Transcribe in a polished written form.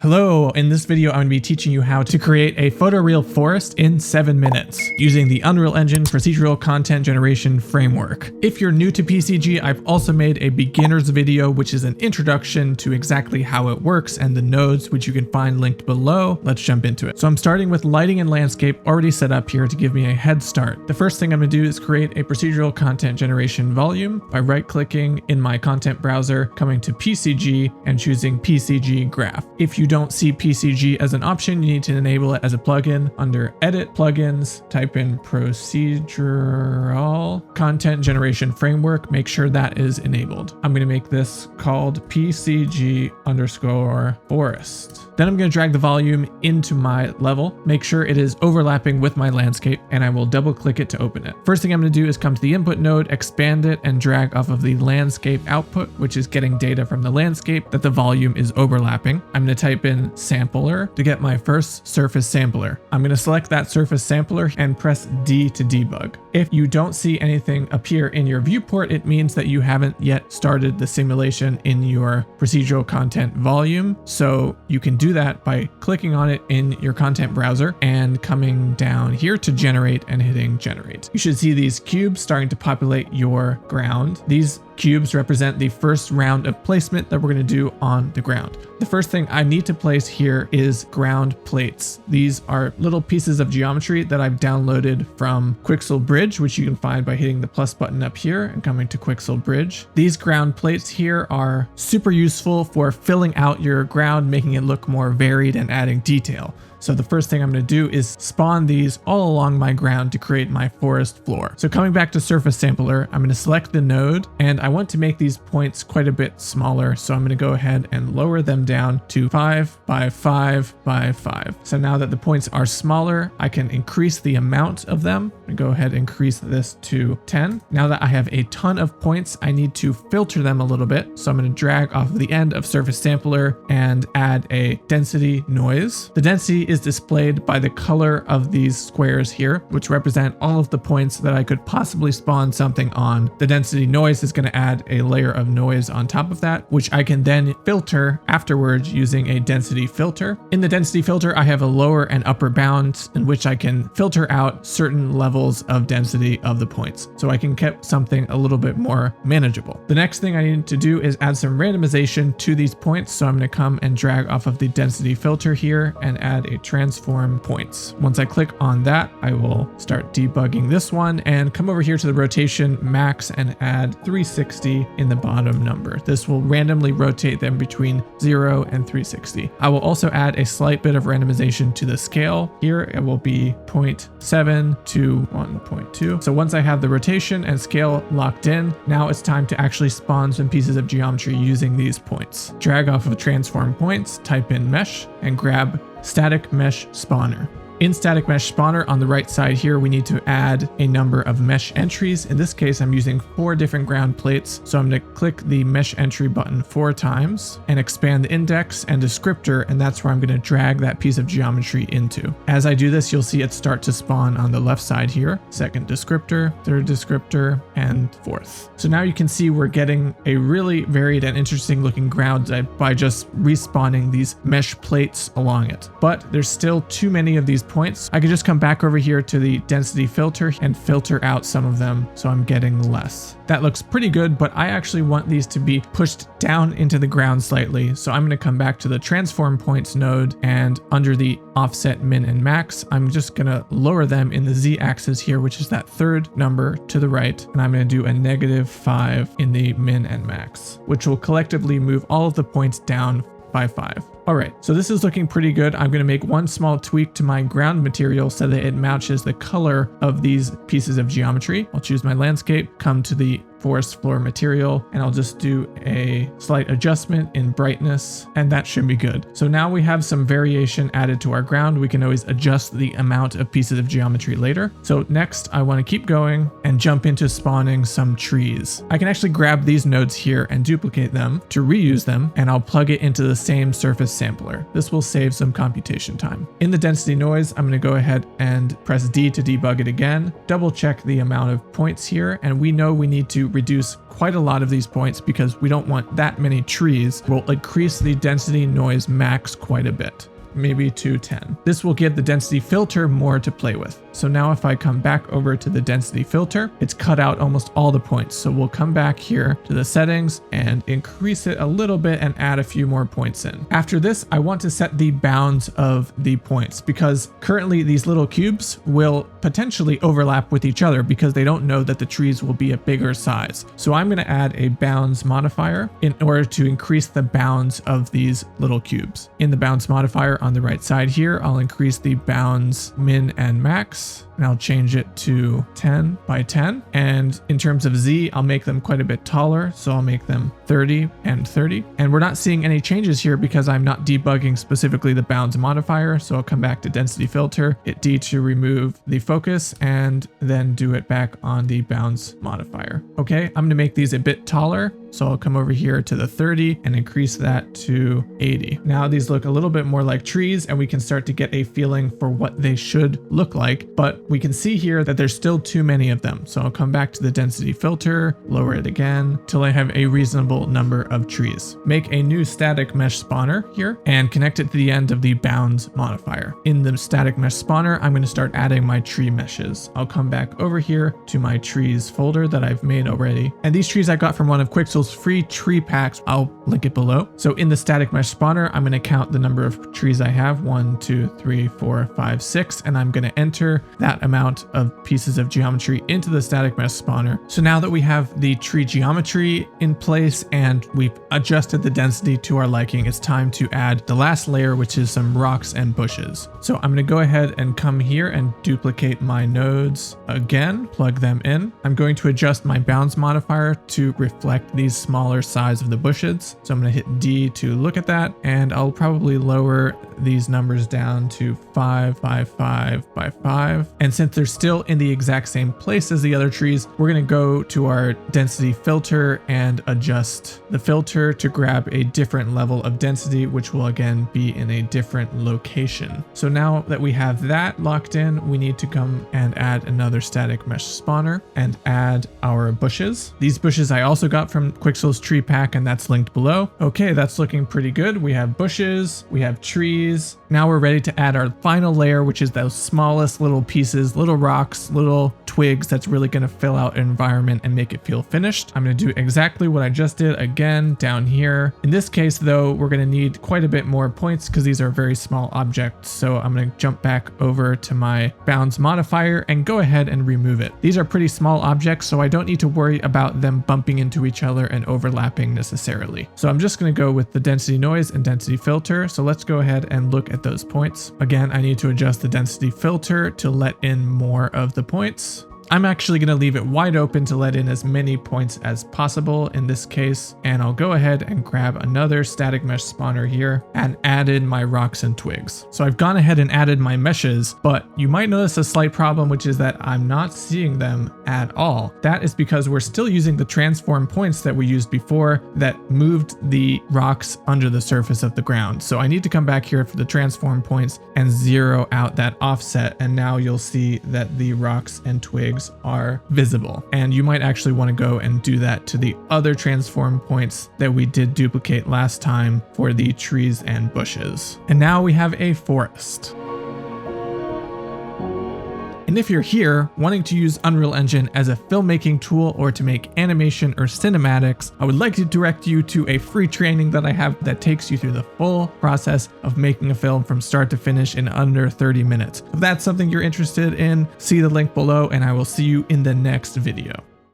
Hello, in this video I'm going to be teaching you how to create a photoreal forest in 7 minutes using the Unreal Engine Procedural Content Generation Framework. If you're new to PCG, I've also made a beginner's video which is an introduction to exactly how it works and the nodes, which you can find linked below. Let's jump into it. So I'm starting with lighting and landscape already set up here to give me a head start. The first thing I'm going to do is create a procedural content generation volume by right-clicking in my content browser, coming to PCG and choosing PCG Graph. If you don't see PCG as an option, you need to enable it as a plugin. Under Edit Plugins, type in Procedural Content Generation Framework. Make sure that is enabled. I'm going to make this called PCG_forest. Then I'm going to drag the volume into my level, make sure it is overlapping with my landscape, and I will double click it to open it. First thing I'm going to do is come to the input node, expand it, and drag off of the landscape output, which is getting data from the landscape that the volume is overlapping. I'm going to type in sampler to get my first surface sampler. I'm going to select that surface sampler and press D to debug. If you don't see anything appear in your viewport, it means that you haven't yet started the simulation in your procedural content volume. So you can do that by clicking on it in your content browser and coming down here to generate and hitting generate. You should see these cubes starting to populate your ground. These cubes represent the first round of placement that we're going to do on the ground. The first thing I need to place here is ground plates. These are little pieces of geometry that I've downloaded from Quixel Bridge, which you can find by hitting the plus button up here and coming to Quixel Bridge. These ground plates here are super useful for filling out your ground, making it look more varied and adding detail. So the first thing I'm going to do is spawn these all along my ground to create my forest floor. So coming back to Surface Sampler, I'm going to select the node, and I want to make these points quite a bit smaller. So I'm going to go ahead and lower them down to 5 by 5 by 5. So now that the points are smaller, I can increase the amount of them. I'm going to go ahead and increase this to 10. Now that I have a ton of points, I need to filter them a little bit. So I'm going to drag off the end of Surface Sampler and add a density noise. The density is displayed by the color of these squares here, which represent all of the points that I could possibly spawn something on. The density noise is going to add a layer of noise on top of that, which I can then filter afterwards using a density filter. In the density filter, I have a lower and upper bound in which I can filter out certain levels of density of the points, so I can keep something a little bit more manageable. The next thing I need to do is add some randomization to these points, so I'm going to come and drag off of the density filter here and add a transform points. Once I click on that, I will start debugging this one and come over here to the rotation max and add 360 in the bottom number. This will randomly rotate them between 0 and 360. I will also add a slight bit of randomization to the scale. Here it will be 0.7 to 1.2. So once I have the rotation and scale locked in, now it's time to actually spawn some pieces of geometry using these points. Drag off of transform points, type in mesh, and grab static mesh spawner. In static mesh spawner on the right side here, we need to add a number of mesh entries. In this case, I'm using 4 different ground plates. So I'm going to click the mesh entry button 4 times and expand the index and descriptor. And that's where I'm going to drag that piece of geometry into. As I do this, you'll see it start to spawn on the left side here. Second descriptor, third descriptor, and fourth. So now you can see we're getting a really varied and interesting looking ground by just respawning these mesh plates along it. But there's still too many of these points. I could just come back over here to the density filter and filter out some of them, so I'm getting less. That looks pretty good, but I actually want these to be pushed down into the ground slightly. So I'm going to come back to the transform points node, and under the offset min and max, I'm just going to lower them in the Z axis here, which is that third number to the right. And I'm going to do a -5 in the min and max, which will collectively move all of the points down by 5. All right, so this is looking pretty good. I'm going to make one small tweak to my ground material so that it matches the color of these pieces of geometry. I'll choose my landscape, come to the forest floor material, and I'll just do a slight adjustment in brightness, and that should be good. So now we have some variation added to our ground. We can always adjust the amount of pieces of geometry later. So next, I want to keep going and jump into spawning some trees. I can actually grab these nodes here and duplicate them to reuse them, and I'll plug it into the same surface sampler. This will save some computation time. In the density noise, I'm going to go ahead and press D to debug it again, double check the amount of points here, and we know we need to to reduce quite a lot of these points because we don't want that many trees. We'll increase the density noise max quite a bit, maybe to 10. This will give the density filter more to play with. So now if I come back over to the density filter, it's cut out almost all the points. So we'll come back here to the settings and increase it a little bit and add a few more points in. After this, I want to set the bounds of the points because currently these little cubes will potentially overlap with each other because they don't know that the trees will be a bigger size. So I'm going to add a bounds modifier in order to increase the bounds of these little cubes. In the bounds modifier on the right side here, I'll increase the bounds min and max. And I'll change it to 10 by 10. And in terms of Z, I'll make them quite a bit taller. So I'll make them 30 and 30. And we're not seeing any changes here because I'm not debugging specifically the bounds modifier. So I'll come back to density filter, hit D to remove the focus, and then do it back on the bounds modifier. Okay, I'm going to make these a bit taller. So I'll come over here to the 30 and increase that to 80. Now these look a little bit more like trees and we can start to get a feeling for what they should look like, but we can see here that there's still too many of them. So I'll come back to the density filter, lower it again till I have a reasonable number of trees. Make a new static mesh spawner here and connect it to the end of the bounds modifier. In the static mesh spawner, I'm going to start adding my tree meshes. I'll come back over here to my trees folder that I've made already. And these trees I got from one of Quixel's free tree packs. I'll link it below. So in the static mesh spawner, I'm going to count the number of trees I have. 1, 2, 3, 4, 5, 6. And I'm going to enter that amount of pieces of geometry into the static mesh spawner. So now that we have the tree geometry in place and we've adjusted the density to our liking, it's time to add the last layer, which is some rocks and bushes. So I'm going to go ahead and come here and duplicate my nodes again, plug them in. I'm going to adjust my bounds modifier to reflect these smaller size of the bushes. So I'm going to hit D to look at that, and I'll probably lower these numbers down to 5 by 5 by 5. And since they're still in the exact same place as the other trees, we're going to go to our density filter and adjust the filter to grab a different level of density, which will again be in a different location. So now that we have that locked in, we need to come and add another static mesh spawner and add our bushes. These bushes I also got from Quixel's tree pack, and that's linked below. Okay, that's looking pretty good. We have bushes, we have trees. Now we're ready to add our final layer, which is those smallest little pieces, little rocks, little twigs that's really going to fill out an environment and make it feel finished. I'm going to do exactly what I just did again down here. In this case though, we're going to need quite a bit more points because these are very small objects. So I'm going to jump back over to my bounds modifier and go ahead and remove it. These are pretty small objects, so I don't need to worry about them bumping into each other and overlapping necessarily. So I'm just going to go with the density noise and density filter. So let's go ahead and look at those points. Again, I need to adjust the density filter to let in more of the points. I'm actually going to leave it wide open to let in as many points as possible in this case, and I'll go ahead and grab another static mesh spawner here and added my rocks and twigs. So I've gone ahead and added my meshes, but you might notice a slight problem, which is that I'm not seeing them at all. That is because we're still using the transform points that we used before that moved the rocks under the surface of the ground. So I need to come back here for the transform points and zero out that offset, and now you'll see that the rocks and twigs are visible. And you might actually want to go and do that to the other transform points that we did duplicate last time for the trees and bushes. And now we have a forest. And if you're here wanting to use Unreal Engine as a filmmaking tool or to make animation or cinematics, I would like to direct you to a free training that I have that takes you through the full process of making a film from start to finish in under 30 minutes. If that's something you're interested in, see the link below, and I will see you in the next video.